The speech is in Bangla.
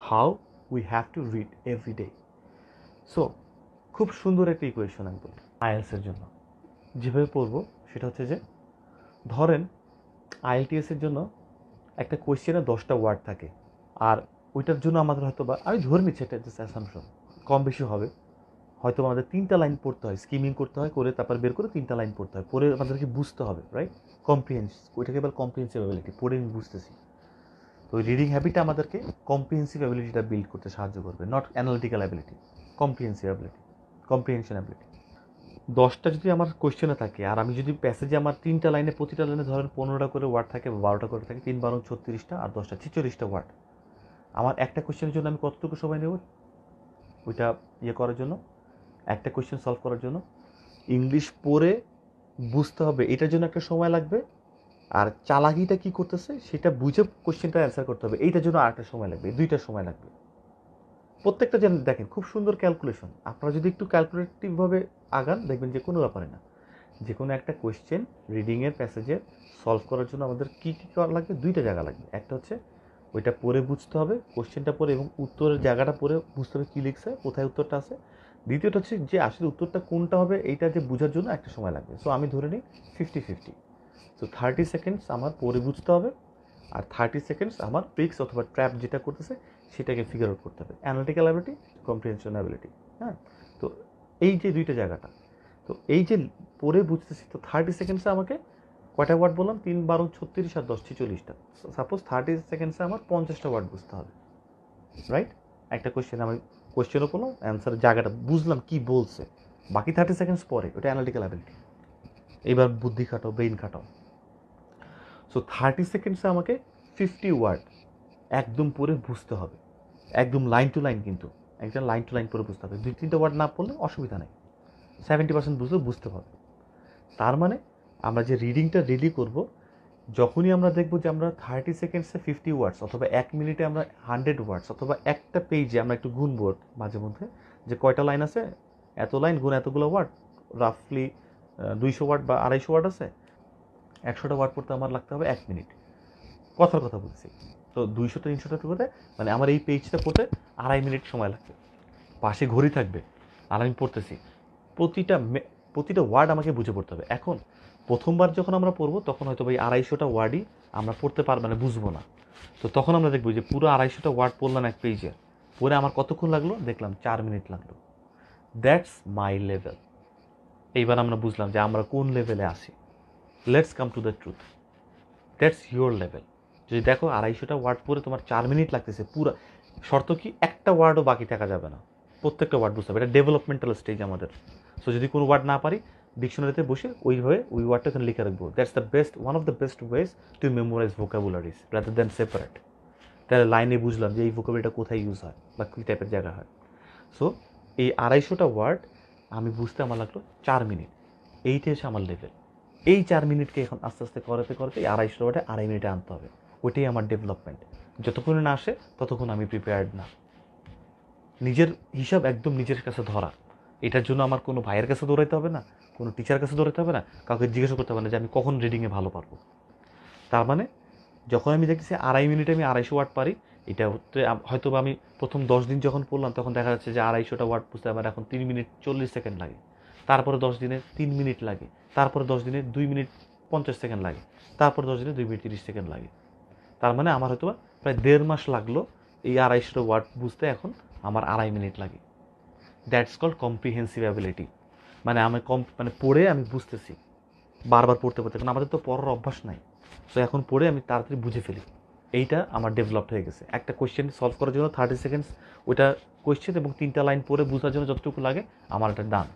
How we have to read every day. So খুব সুন্দর একটা ইকুয়েশন একদম আইএলটিএসের জন্য যেভাবে পড়বো সেটা হচ্ছে যে, ধরেন আইএলটিএসের জন্য একটা কোয়েশ্চেনে 10টা ওয়ার্ড থাকে, আর ওইটার জন্য আমাদের হয়তো বা, আমি ধরে নিচ্ছি এটা জাস্ট অ্যাসাম্পশন, কম বেশি হবে, হয়তো আমাদের 3টা লাইন পড়তে হয়, স্কিমিং করতে হয়, করে তারপর বের করে 3টা লাইন পড়তে হয়, পড়ে আমাদেরকে বুঝতে হবে, রাইট? ওইটাকে বলে কম্প্রিহেন্সিভ অ্যাবিলিটি, পড়ে আমি বুঝতেছি। তো ওই রিডিং হ্যাবিটটা আমাদেরকে কম্প্রিহেন্সিভ অ্যাবিলিটিটা বিল্ড করতে সাহায্য করবে, not analytical ability, comprehensive ability, comprehension ability. 10টা যদি আমার কোয়েশ্চেনে থাকে, আর আমি যদি প্যাসেজে আমার 3টা লাইনে, প্রতিটা লাইনে ধরেন 15টা করে ওয়ার্ড থাকে বা 12টা করে থাকে, 3 × 36টা, আর 10টা 46টা ওয়ার্ড, আমার একটা কোয়েশ্চেনের জন্য আমি কতটুকু সময় নেব ওইটা করার জন্য, একটা কোয়েশ্চেন সলভ করার জন্য? ইংলিশ পড়ে বুঝতে হবে, এটার জন্য একটা সময় লাগবে, আর চালাকিটা কি করতেছে সেটা বুঝে কোয়েশ্চেনটা অ্যান্সার করতে হবে, এইটার জন্য আরেকটা সময় লাগবে, 2টা সময় লাগবে। প্রত্যেকটা দেখেন খুব সুন্দর ক্যালকুলেশন, আপনারা যদি একটু ক্যালকুলেটিভভাবে আগান দেখবেন যে কোনো ব্যাপারে না, যে কোনো একটা কোয়েশ্চেন রিডিংয়ের প্যাসেজের সলভ করার জন্য আমাদের কী কী করা লাগবে, 2টা জায়গা লাগবে। একটা হচ্ছে ওইটা পড়ে বুঝতে হবে, কোয়েশ্চেনটা পড়ে, এবং উত্তরের জায়গাটা পড়ে বুঝতে হবে কী লিখছে, কোথায় উত্তরটা আছে। দ্বিতীয়টা হচ্ছে যে আসলে উত্তরটা কোনটা হবে এইটা যে বোঝার জন্য একটা সময় লাগবে। সো আমি ধরে নিই 50-50। সো 30 সেকেন্ডস আমার পড়ে বুঝতে হবে, আর 30 সেকেন্ডস আমার ট্রিক্স অথবা ট্র্যাপ যেটা করতেছে সেটাকে ফিগার আউট করতে হবে, অ্যানালিটিক্যাল অ্যাবিলিটি, কম্প্রিহেনশন অ্যাবিলিটি। হ্যাঁ, তো এই যে 2টা জায়গাটা, তো এই যে পড়ে বুঝতেছি, তো 30 সেকেন্ডসে আমাকে কয়টা ওয়ার্ড বললাম, 3 × 12 = 36, আর 10 = 46টা। সাপোজ 30 সেকেন্ডসে আমার 50টা ওয়ার্ড বুঝতে হবে, রাইট? একটা কোয়েশ্চেন আমি কোয়েশ্চেনও করলাম, অ্যান্সারের জায়গাটা বুঝলাম কি বলছে, বাকি 30 সেকেন্ডস পরে, ওটা অ্যানালিটিক্যাল অ্যাবিলিটি। এবার বুদ্ধি খাটাও, ব্রেইন খাটাও। সো 30 সেকেন্ডসে আমাকে 50 ওয়ার্ড একদম পড়ে বুঝতে হবে, একদম লাইন টু লাইন, কিন্তু একটা লাইন টু লাইন পড়ে বুঝতে হবে। 2-3টা ওয়ার্ড না পড়লে অসুবিধা নেই, 70% বুঝলেও বুঝতে হবে। তার মানে আমরা যে রিডিংটা রেডি করব, যখনই আমরা দেখব যে আমরা 30 সেকেন্ডসে 50 ওয়ার্ডস, অথবা 1 মিনিটে আমরা 100 ওয়ার্ডস, অথবা একটা পেজে আমরা একটু গুনবো মাঝে মধ্যে যে কয়টা লাইন আছে, এত লাইন গুণ এতগুলো ওয়ার্ড, রাফলি 200 ওয়ার্ড বা 250 ওয়ার্ড আছে, 100টা ওয়ার্ড পড়তে আমার লাগতে হবে 1 মিনিট, কথার কথা বলছি। তো 200-300টা করতে মানে আমার এই পেজটা পড়তে 2.5 মিনিট সময় লাগবে, পাশে ঘড়ি থাকবে, আর আমি পড়তেছি, প্রতিটা ওয়ার্ড আমাকে বুঝে পড়তে হবে। এখন প্রথমবার যখন আমরা পড়বো তখন হয়তো ভাই 250টা ওয়ার্ডই আমরা পড়তে পারবো, মানে বুঝবো না। তো তখন আমরা দেখবো যে পুরো 250টা ওয়ার্ড পড়লাম এক পেজে, পড়ে আমার কতক্ষণ লাগলো দেখলাম 4 মিনিট লাগলো। That's my level. এইবার আমরা বুঝলাম যে আমরা কোন লেভেলে আছি। Let's come to the truth, that's your level. যদি দেখো 250টা ওয়ার্ড পড়ে তোমার 4 মিনিট লাগতেছে, পুরো শর্ত কি, একটা ওয়ার্ডও বাকি থাকা যাবে না, প্রত্যেকটা ওয়ার্ড বুঝতে হবে, এটা ডেভেলপমেন্টাল স্টেজ আমাদের। সো যদি কোনো ওয়ার্ড না পারি, ডিকশনারিতে বসে ওইভাবে ওই ওয়ার্ডটা এখানে লিখে রাখবো। That's the best, one of the best ways to memorise vocabularies rather than separate. তাহলে লাইনে বুঝলাম যে এই ভোকাবুলারিটা কোথায় ইউজ হয় বা কী টাইপের জায়গা হয়। সো এই 250টা ওয়ার্ড আমি বুঝতে আমার লাগলো 4 মিনিট, এইটাই হচ্ছে আমার লেভেল। এই 4 মিনিটকে এখন আস্তে আস্তে করতে করতে এই 250 ওয়ার্ডে 2.5 মিনিটে আনতে হবে, ওইটাই আমার ডেভেলপমেন্ট। যতক্ষণ না আসে ততক্ষণ আমি প্রিপেয়ার্ড না। নিজের হিসাব একদম নিজের কাছে ধরা, এটার জন্য আমার কোনো ভাইয়ের কাছে দৌড়াইতে হবে না, কোনো টিচার কাছে দৌড়াইতে হবে না, কাউকে জিজ্ঞাসা করতে হবে না যে আমি কখন রিডিংয়ে ভালো পারবো। তার মানে যখন আমি দেখছি 2.5 মিনিটে আমি 250 ওয়ার্ড পারি, এটা হয়তো আমি প্রথম 10 দিন যখন পড়লাম তখন দেখা যাচ্ছে যে 250টা ওয়ার্ড বুঝতে আমার এখন 3 মিনিট 40 সেকেন্ড লাগে, তারপরে 10 দিনে 3 মিনিট লাগে, তারপরে 10 দিনে 2 মিনিট 50 সেকেন্ড লাগে, তারপরে 10 দিনে 2 মিনিট 30 সেকেন্ড লাগে। তার মানে আমার হয়তো প্রায় 1.5 মাস লাগলো এই 250টা ওয়ার্ড বুঝতে, এখন আমার 2.5 মিনিট লাগে। That's called comprehensive ability. মানে আমি পড়ে আমি বুঝতেছি, বারবার পড়তে পড়তে, কারণ আমাদের তো পড়ার অভ্যাস নাই। সো এখন পড়ে আমি তাড়াতাড়ি বুঝে ফেলি, এইটা আমার ডেভেলপড হয়ে গেছে। একটা কোয়েশ্চেন সলভ করার জন্য 30 সেকেন্ডস ওইটা কোয়েশ্চেন এবং 3টা লাইন পড়ে বোঝার জন্য যতটুকু লাগে আমার এটা ডান।